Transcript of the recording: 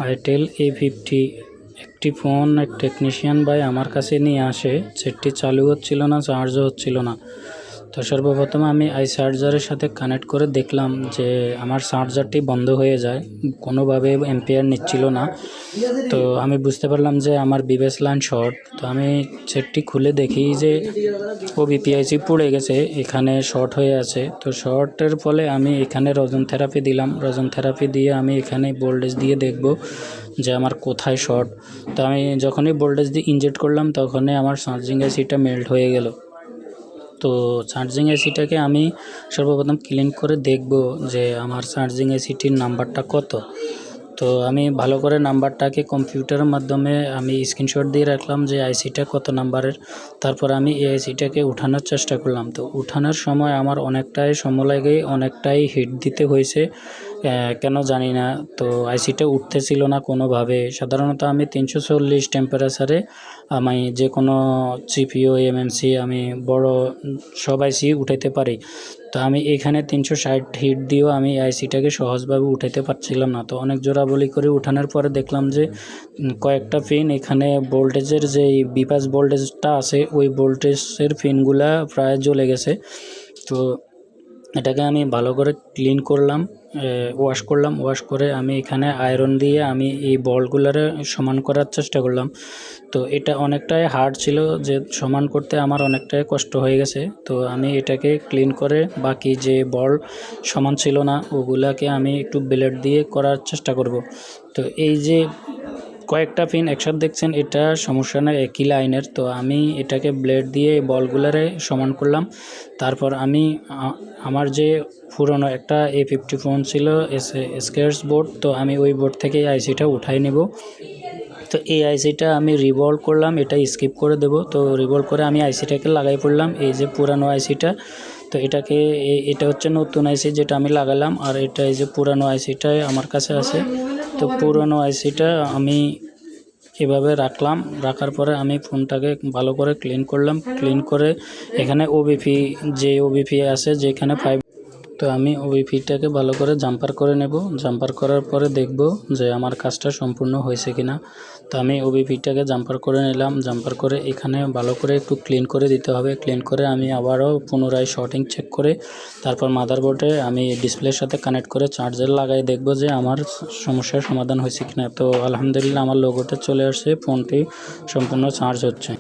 Itel A50 একটি phone এক technician ভাই আমার কাছে নিয়ে আসে। সেটটি চালু হচ্ছিল না, চার্জও হচ্ছিল না। তো সর্বপ্রথম আমি চার্জারের সাথে কানেক্ট করে দেখলাম যে আমার চার্জারটি বন্ধ হয়ে যায়, কোনোভাবে অ্যাম্পিয়ার নিচ্ছিল না। তো আমি বুঝতে পারলাম যে আমার বিবেস লাইন শর্ট। তো আমি সেটটি খুলে দেখি যে OBPIC পুড়ে গেছে, এখানে শর্ট হয়ে আছে। তো শর্টের ফলে আমি এখানে রজন থেরাপি দিলাম। রজন থেরাপি দিয়ে আমি এখানে ভোল্টেজ দিয়ে দেখব যে আমার কোথায় শর্ট। তো আমি যখনই ভোল্টেজ দিয়ে ইনজেক্ট করলাম তখনই আমার চার্জিং এসিটা মেল্ট হয়ে গেল। তো চার্জিং এসিটাকে আমি সর্বপ্রথম ক্লিন করে দেখব যে আমার চার্জিং এসিটির নাম্বারটা কত। তো আমি ভালো করে নাম্বারটাকে কম্পিউটারের মাধ্যমে আমি স্ক্রিনশট দিয়ে রাখলাম যে আইসিটা কত নাম্বারের। তারপর আমি এই আইসিটাকে উঠানোর চেষ্টা করলাম। তো উঠানোর সময় আমার অনেকটাই সময় লাগে, অনেকটাই হিট দিতে হয়েছে, কেন জানি না। তো আইসিটা উঠতেছিল না কোনোভাবে। সাধারণত আমি 340 টেম্পারেচারে আমি যে কোনো CPU MMC আমি বড় সব আইসি উঠাইতে পারি। তো আমি এখানে 360 হিট দিয়েও আমি আইসিটাকে সহজভাবে উঠাইতে পারছিলাম না। তো অনেক জোরাবলি করে উঠানোর পরে দেখলাম যে কয়েকটা পিন এখানে ভোল্টেজের যেই বিপাস ভোল্টেজটা আছে ওই ভোল্টেজের পিনগুলা প্রায় জ্বলে গেছে। তো এটাকে আমি ভালো করে ক্লিন করলাম, ওয়াশ করে আমি এখানে আয়রন দিয়ে আমি এই বলগুলারে সমান করার চেষ্টা করলাম। তো এটা অনেকটাই হার্ড ছিল, যে সমান করতে আমার অনেকটাই কষ্ট হয়ে গেছে। তো আমি এটাকে ক্লিন করে বাকি যে বল সমান ছিল না ওগুলাকে আমি একটু ব্লেড দিয়ে করার চেষ্টা করব। তো এই যে কয়েকটা পিন একসাথে দেখছেন, এটা সমস্যা না, একই লাইনের। তো আমি এটাকে ব্লেড দিয়ে বলগুলারে সমান করলাম। তারপর আমি আমার যে পুরনো একটা A50 ফোন ছিল স্কেয়ার্স বোর্ড, তো আমি ওই বোর্ড থেকে এই আইসিটা উঠাই নেব। তো এই আইসিটা আমি রিভলভ করলাম, এটা স্কিপ করে দেব। তো রিভলভ করে আমি আইসিটাকে লাগাই পড়লাম, এই যে পুরানো আইসিটা। তো এটা হচ্ছে নতুন আইসি যেটা আমি লাগালাম, আর এটা এই যে পুরানো আইসিটা আমার কাছে আছে। তো পুরানো আইসিটা আমি এভাবে রাখার পরে আমি ফোনটাকে ভালো করে ক্লিন করলাম। ক্লিন করে এখানে ওবিপি আছে যেখানে 5। তো আমি ওবিপিটাকে ভালো করে জাম্পার করে নেব। জাম্পার করার পরে দেখব যে আমার কাজটা সম্পূর্ণ হয়েছে কিনা। তো আমি ওবিপিটাকে জাম্পার করে নিলাম। জাম্পার করে এখানে ভালো করে একটু ক্লিন করে দিতে হবে। ক্লিন করে আমি আবারও পুনরায় শর্টিং চেক করে তারপর মাদারবোর্ডে আমি ডিসপ্লের সাথে কানেক্ট করে চার্জার লাগাই দেখব যে আমার সমস্যার সমাধান হয়েছে কিনা। তো আলহামদুলিল্লাহ আমার লোগোটা চলে আসছে, ফোনটি সম্পূর্ণ চার্জ হচ্ছে।